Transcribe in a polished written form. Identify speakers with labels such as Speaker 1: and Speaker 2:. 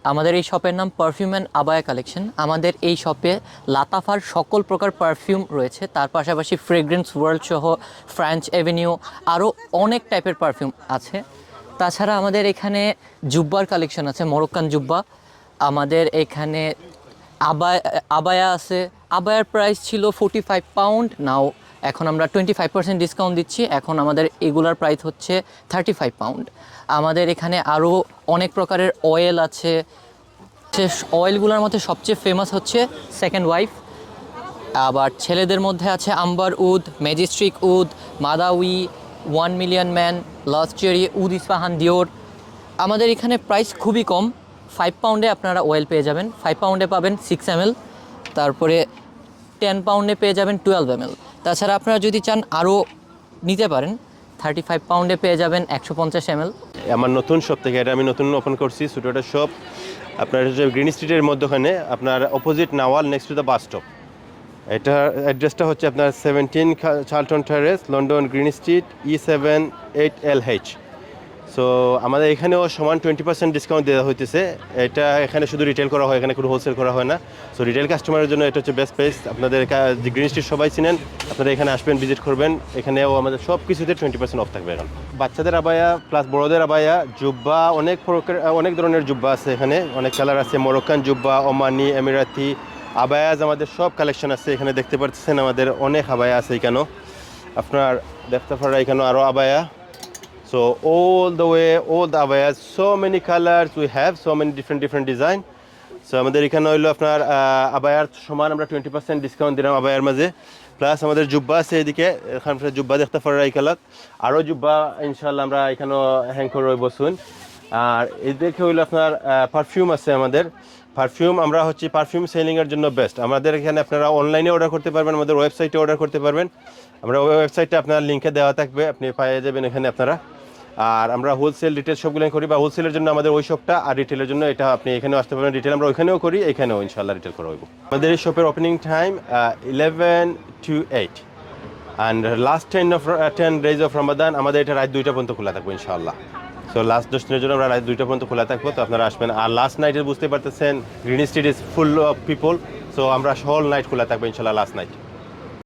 Speaker 1: আমাদের এই শপের নাম পারফিউম অ্যান্ড আবায়া কালেকশন। আমাদের এই শপে লাতাফার সকল প্রকার পারফিউম রয়েছে, তার পাশাপাশি ফ্রেগ্রেন্স ওয়ার্ল্ড সহ ফ্রেঞ্চ এভিনিউ আরও অনেক টাইপের পারফিউম আছে। তাছাড়া আমাদের এখানে জুব্বার কালেকশন আছে, মরক্কান জুব্বা। আমাদের এখানে আবায়া আবায়া আছে। আবায়ার প্রাইস ছিল 45 পাউন্ড, নাও এখন আমরা 25% ডিসকাউন্ট দিচ্ছি, এখন আমাদের এগুলার প্রাইস হচ্ছে 35 পাউন্ড। আমাদের এখানে আরও অনেক প্রকারের অয়েল আছে। সে অয়েলগুলোর মধ্যে সবচেয়ে ফেমাস হচ্ছে সেকেন্ড ওয়াইফ। আবার ছেলেদের মধ্যে আছে আম্বার উদ, ম্যাজিস্ট্রিক উদ, মাদাউই, 1 মিলিয়ন ম্যান, লস্ট চেরি, উদ ইস্পাহান ডিওর। আমাদের এখানে প্রাইস খুবই কম, 5 পাউন্ডে আপনারা অয়েল পেয়ে যাবেন। 5 পাউন্ডে পাবেন 6 ml, তারপরে 10 পাউন্ডে পেয়ে যাবেন 12 ml। তাছাড়া আপনারা যদি চান আরও নিতে পারেন, 35 পাউন্ডে পেয়ে যাবেন 150 ml।
Speaker 2: আমার নতুন শপ থেকে, এটা আমি নতুন ওপেন করছি ছোটোটা শপ, আপনার হচ্ছে গ্রিন স্ট্রিটের মধ্যখানে, আপনার opposite Nawal, next to the bus stop. এটার অ্যাড্রেসটা হচ্ছে আপনার 17 Charlton terrace, London, green street, E78LH। So আমাদের এখানেও সমান 20% ডিসকাউন্ট দেওয়া হইতেছে। এটা এখানে শুধু রিটেল করা হয়, এখানে কোনো হোলসেল করা হয় না। সো রিটেল কাস্টমারের জন্য এটা হচ্ছে বেস্ট প্রাইস। আপনাদের গ্রিন স্ট্রিট সবাই চিনেন, আপনারা এখানে আসবেন, ভিজিট করবেন। এখানেও আমাদের সব কিছুতে 20% অফ থাকবে এখন। বাচ্চাদের আবায়া প্লাস বড়দের আবায়া, জুব্বা, অনেক ধরনের জুব্বা আছে এখানে, অনেক কালার আছে। মরক্কান জুব্বা, ওমানি, এমিরাতি, আবায়াজ, আমাদের সব কালেকশন আছে এখানে। দেখতে পাচ্ছেন আমাদের অনেক আবায়া আছে এখানেও, আপনার দেখতে পারা এখানেও আরও abaya. So all the way, all the abayas, so many colors we have, so many different design. So আমাদের এখানে হইলো আপনার আবায়ার সমান আমরা 20% ডিসকাউন্ট দিলাম আবায়ার মাঝে। প্লাস আমাদের জুব্বা আছে এদিকে, এখানে জুব্বা দেখতে পারা এই কালার, আরও জুব্বা ইনশাল্লাহ আমরা এখানেও হ্যাং করে বসুন। আর এদিকে হইলো আপনার পারফিউম আছে আমাদের। পারফিউম আমরা হচ্ছে পারফিউম সেলিংয়ের জন্য বেস্ট। আমাদের এখানে আপনারা অনলাইনে অর্ডার করতে পারবেন, আমাদের ওয়েবসাইটে অর্ডার করতে পারবেন। আমরা ওয়েবসাইটে আপনার লিঙ্কে দেওয়া থাকবে, আপনি পেয়ে যাবেন এখানে আপনারা। আর আমরা হোলসেল রিটেল সবগুলো করি, বা হোলসেলের জন্য আমাদের ওই শপটা, আর রিটেলের জন্য এটা আপনি এখানেও আসতে পারবেন। রিটেল আমরা ওইখানেও করি, এখানেও ইনশাল্লাহ রিটেল করা হইব। আমাদের এই শপের opening time 11 to 8 and last 10 days of Ramadan আমাদের এটা রাত 2টা পর্যন্ত খোলা থাকবো ইনশাল্লাহ। সো লাস্ট 10 দিনের জন্য আমরা রাত 2টা পর্যন্ত খোলা থাকবো, তো আপনারা আসবেন। আর লাস্ট নাইটে বুঝতে পারতেছেন green street is full of people, so আমরা হোল নাইট খোলা থাকবো ইনশাল্লাহ লাস্ট নাইট।